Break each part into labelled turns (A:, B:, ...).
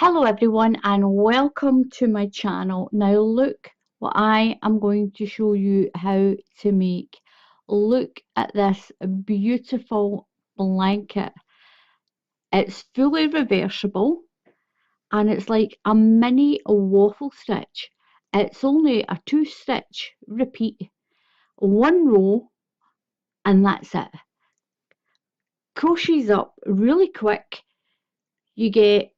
A: Hello everyone and welcome to my channel. Now look what I am going to show you how to make. Look at this beautiful blanket. It's fully reversible and it's like a mini waffle stitch. It's only a 2-stitch repeat, one row, and that's it. Crochets up really quick. You get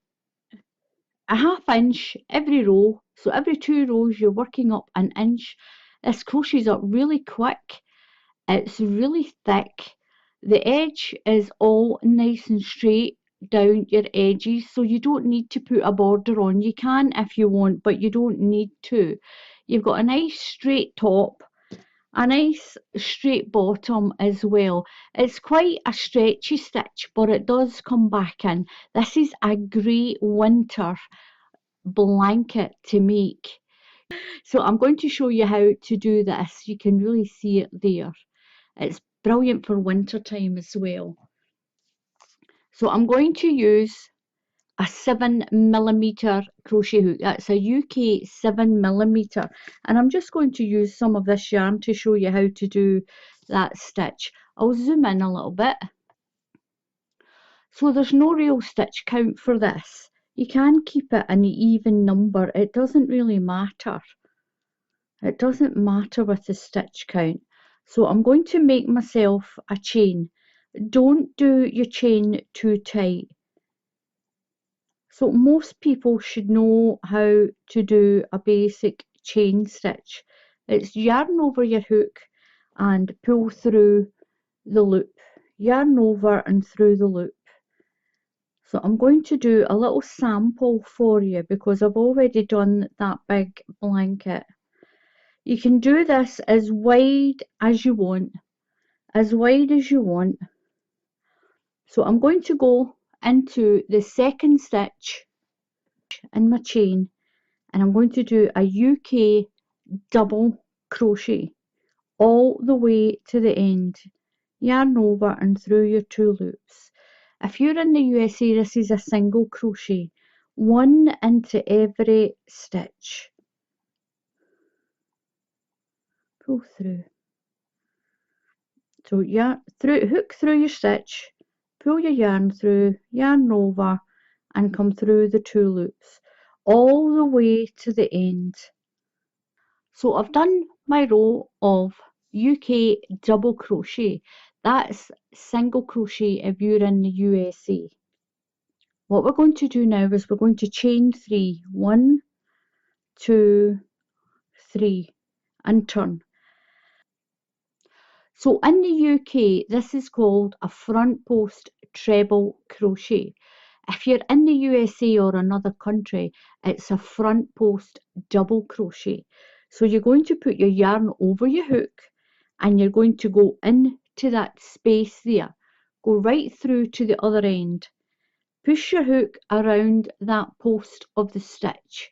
A: a ½ inch every row, so every 2 rows you're working up an inch. This crochets up really quick, it's really thick, the edge is all nice and straight down your edges, so you don't need to put a border on. You can if you want, but you don't need to. You've got a nice straight top, a nice straight bottom as well. It's quite a stretchy stitch, but it does come back in. This is a great winter blanket to make. So I'm going to show you how to do this. You can really see it there. It's brilliant for winter time as well. So I'm going to use a 7mm crochet hook. That's a UK 7mm, and I'm just going to use some of this yarn to show you how to do that stitch. I'll zoom in a little bit. So there's no real stitch count for this. You can keep it an even number, it doesn't really matter. It doesn't matter with the stitch count. So I'm going to make myself a chain. Don't do your chain too tight. So most people should know how to do a basic chain stitch. It's yarn over your hook and pull through the loop. Yarn over and through the loop. So I'm going to do a little sample for you because I've already done that big blanket. You can do this as wide as you want, as wide as you want. So I'm going to go into the second stitch in my chain and I'm going to do a UK double crochet all the way to the end. Yarn over and through your 2 loops. If you're in the USA, this is a single crochet, 1 into every stitch. Pull through. So hook through your stitch, pull your yarn through, yarn over and come through the 2 loops all the way to the end. So I've done my row of UK double crochet. That's single crochet if you're in the USA. What we're going to do now is we're going to chain 3. 1, 2, 3 and turn. So in the UK, this is called a front post treble crochet. If you're in the USA or another country, it's a front post double crochet. So you're going to put your yarn over your hook and you're going to go into that space there. Go right through to the other end. Push your hook around that post of the stitch.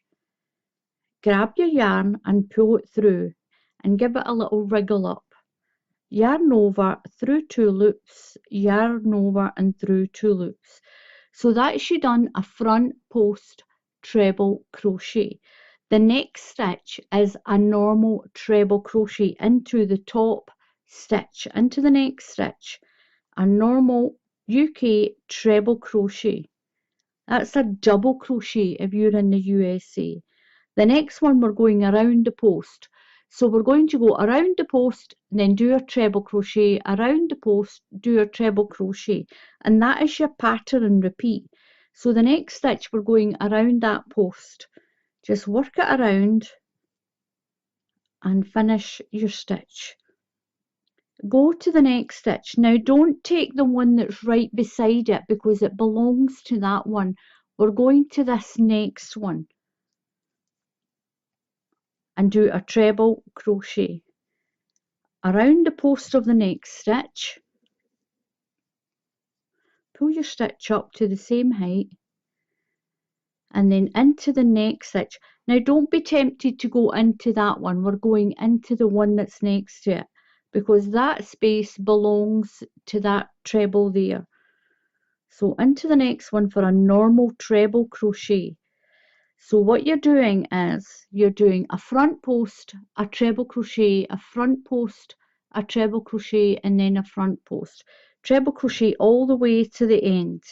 A: Grab your yarn and pull it through and give it a little wriggle up. Yarn over, through 2 loops, yarn over and through 2 loops. So that's you done a front post treble crochet. The next stitch is a normal treble crochet into the top stitch, into the next stitch, a normal UK treble crochet. That's a double crochet if you're in the USA. The next one we're going around the post. So we're going to go around the post, then do a treble crochet, around the post, do a treble crochet, and that is your pattern and repeat. So the next stitch we're going around that post. Just work it around and finish your stitch. Go to the next stitch. Now don't take the one that's right beside it because it belongs to that one. We're going to this next one and do a treble crochet around the post of the next stitch. Pull your stitch up to the same height and then into the next stitch. Now don't be tempted to go into that one. We're going into the one that's next to it because that space belongs to that treble there. So into the next one for a normal treble crochet. So what you're doing is you're doing a front post, a treble crochet, a front post, a treble crochet, and then a front post. Treble crochet all the way to the end.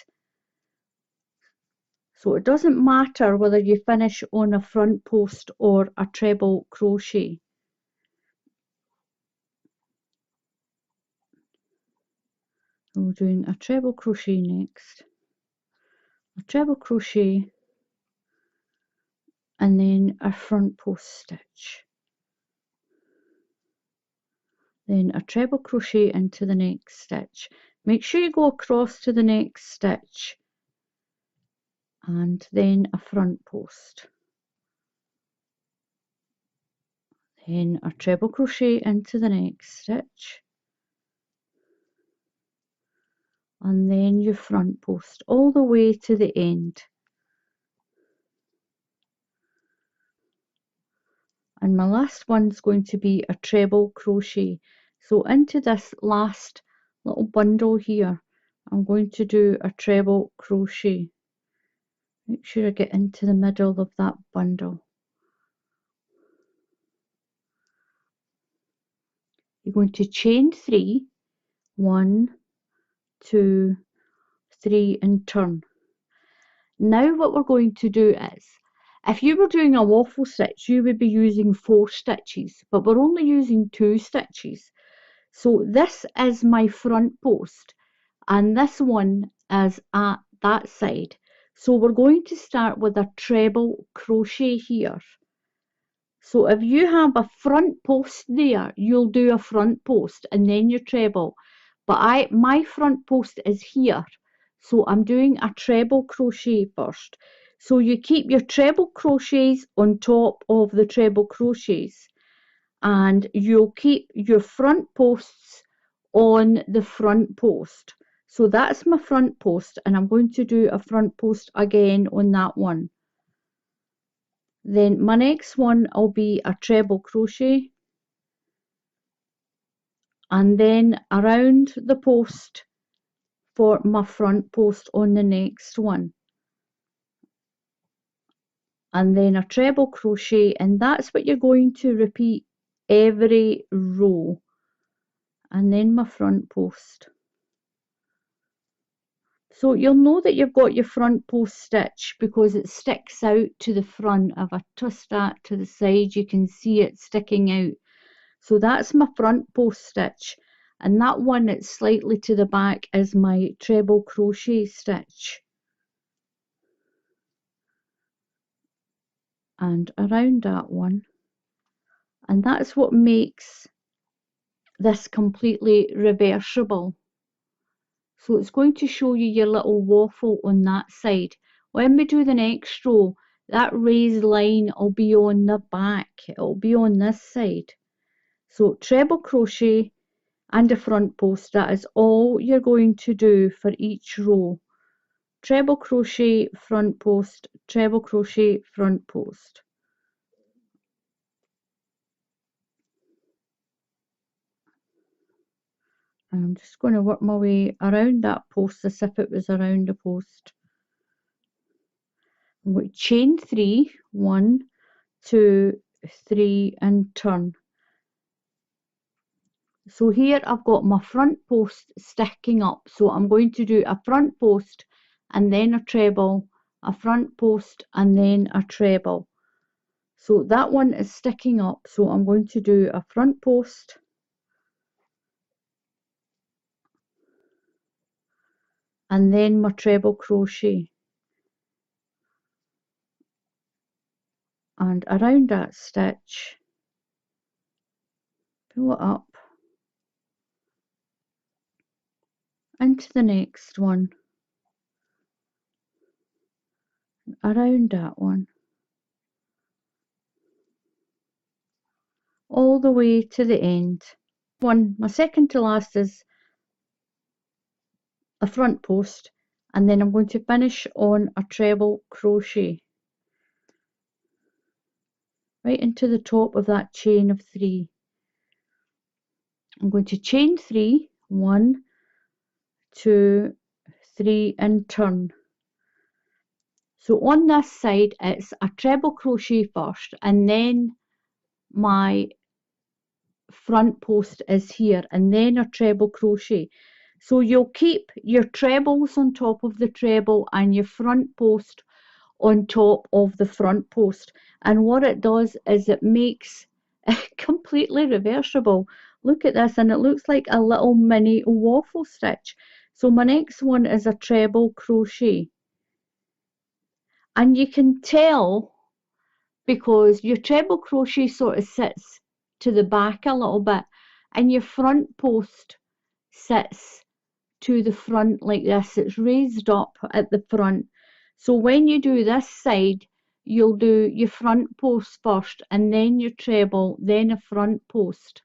A: So it doesn't matter whether you finish on a front post or a treble crochet. So we're doing a treble crochet next, a treble crochet, and then a front post stitch. Then a treble crochet into the next stitch. Make sure you go across to the next stitch, and then a front post. Then a treble crochet into the next stitch, and then your front post all the way to the end. And my last one's going to be a treble crochet. So into this last little bundle here, I'm going to do a treble crochet. Make sure I get into the middle of that bundle. You're going to chain 3, 1, 2, 3, and turn. Now what we're going to do is, if you were doing a waffle stitch, you would be using 4 stitches, but we're only using 2 stitches. So this is my front post, and this one is at that side. So we're going to start with a treble crochet here. So if you have a front post there, you'll do a front post and then your treble. But my front post is here, so I'm doing a treble crochet first. So you keep your treble crochets on top of the treble crochets, and you'll keep your front posts on the front post. So that's my front post, and I'm going to do a front post again on that one. Then my next one will be a treble crochet, and then around the post for my front post on the next one, and then a treble crochet, and that's what you're going to repeat every row, and then my front post. So you'll know that you've got your front post stitch because it sticks out to the front. If I twist that to the side, you can see it sticking out. So that's my front post stitch, and that one that's slightly to the back is my treble crochet stitch. And around that one, and that's what makes this completely reversible. So it's going to show you your little waffle on that side. When we do the next row, that raised line will be on the back, it'll be on this side. So treble crochet and a front post, that is all you're going to do for each row. Treble crochet, front post, treble crochet, front post. I'm just going to work my way around that post as if it was around a post. I'm going to chain 3, 1, 2, 3, and turn. So here I've got my front post sticking up, so I'm going to do a front post and then a treble, a front post and then a treble. So that one is sticking up, so I'm going to do a front post and then my treble crochet, and around that stitch, pull it up into the next one, around that one, all the way to the end. My second to last is a front post, and then I'm going to finish on a treble crochet right into the top of that chain of 3. I'm going to chain 3, 1, 2, 3, and turn. So on this side it's a treble crochet first, and then my front post is here, and then a treble crochet. So you'll keep your trebles on top of the treble and your front post on top of the front post, and what it does is it makes it completely reversible. Look at this, and it looks like a little mini waffle stitch. So my next one is a treble crochet, and you can tell because your treble crochet sort of sits to the back a little bit, and your front post sits to the front like this. It's raised up at the front. So when you do this side, you'll do your front post first, and then your treble, then a front post.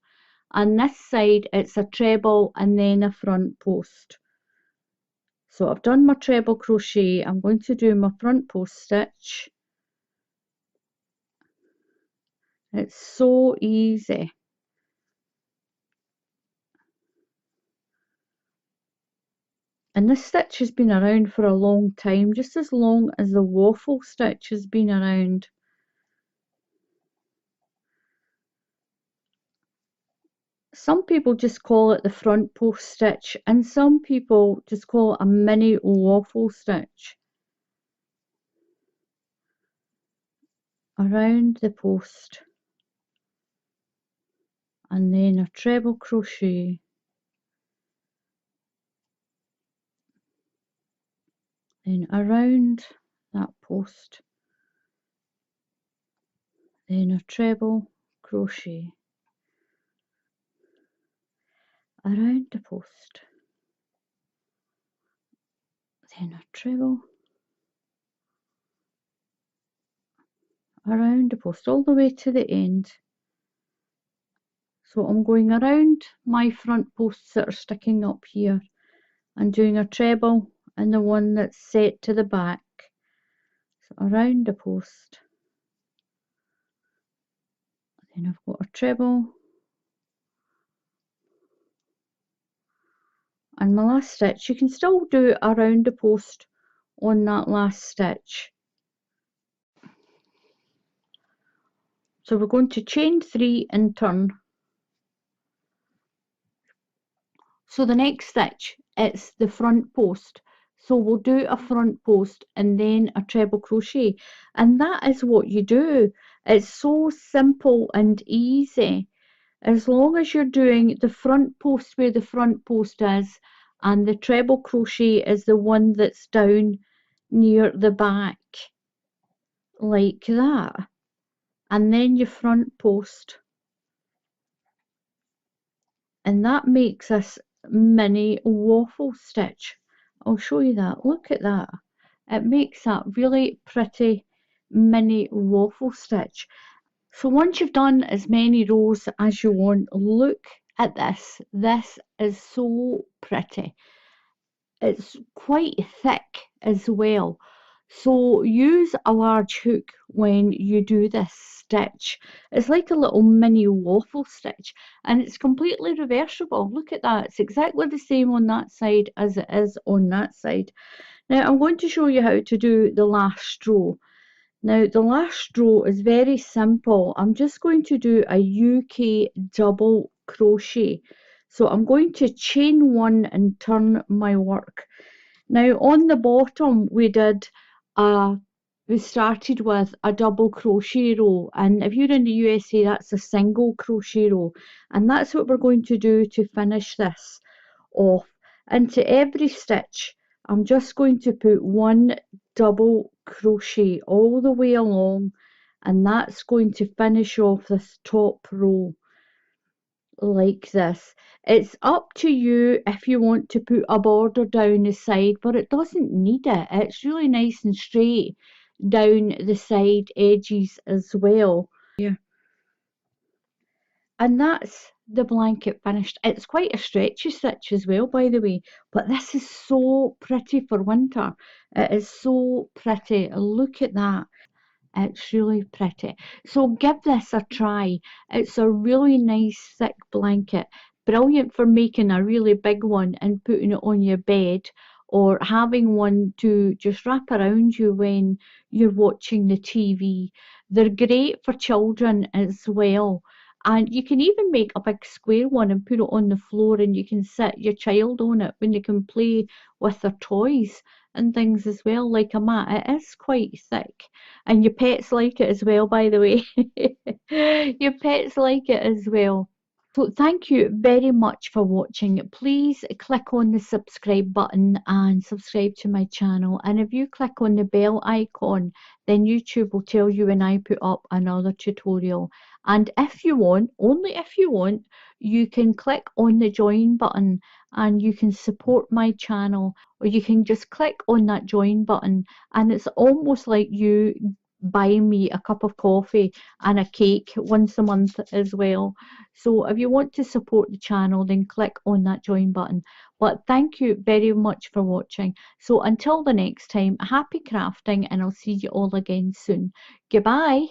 A: And this side, it's a treble and then a front post. So I've done my treble crochet. I'm going to do my front post stitch. It's so easy. And this stitch has been around for a long time, just as long as the waffle stitch has been around. Some people just call it the front post stitch, and some people just call it a mini waffle stitch. Around the post, and then a treble crochet, then around that post, then a treble crochet, around the post, then a treble, around the post, all the way to the end. So I'm going around my front posts that are sticking up here and doing a treble and the one that's set to the back. So around the post, then I've got a treble, and my last stitch, you can still do around the post on that last stitch. So we're going to chain 3 and turn. So the next stitch, it's the front post. So we'll do a front post and then a treble crochet, and that is what you do. It's so simple and easy. As long as you're doing the front post where the front post is, and the treble crochet is the one that's down near the back, like that, and then your front post, and that makes this mini waffle stitch. I'll show you that. Look at that. It makes that really pretty mini waffle stitch. So once you've done as many rows as you want, look at this. This is so pretty. It's quite thick as well. So use a large hook when you do this stitch. It's like a little mini waffle stitch, and it's completely reversible. Look at that. It's exactly the same on that side as it is on that side. Now I'm going to show you how to do the last row. Now the last row is very simple. I'm just going to do a UK double crochet. So I'm going to chain 1 and turn my work. Now on the bottom we started with a double crochet row, and if you're in the USA that's a single crochet row, and that's what we're going to do to finish this off. Into every stitch I'm just going to put 1 double crochet all the way along, and that's going to finish off this top row like this. It's up to you if you want to put a border down the side, but it doesn't need it. It's really nice and straight down the side edges as well. Yeah. And that's the blanket finished. It's quite a stretchy stitch as well, by the way, but this is so pretty for winter. It is so pretty. Look at that. It's really pretty. So give this a try. It's a really nice thick blanket. Brilliant for making a really big one and putting it on your bed, or having one to just wrap around you when you're watching the TV. They're great for children as well. And you can even make a big square one and put it on the floor, and you can sit your child on it when they can play with their toys and things as well, like a mat. It is quite thick. And your pets like it as well, by the way. Your pets like it as well. So thank you very much for watching. Please click on the subscribe button and subscribe to my channel. And if you click on the bell icon, then YouTube will tell you when I put up another tutorial. And if you want, only if you want, you can click on the join button and you can support my channel, or you can just click on that join button and it's almost like you buying me a cup of coffee and a cake once a month as well. So if you want to support the channel, then click on that join button. But thank you very much for watching. So until the next time, happy crafting, and I'll see you all again soon. Goodbye.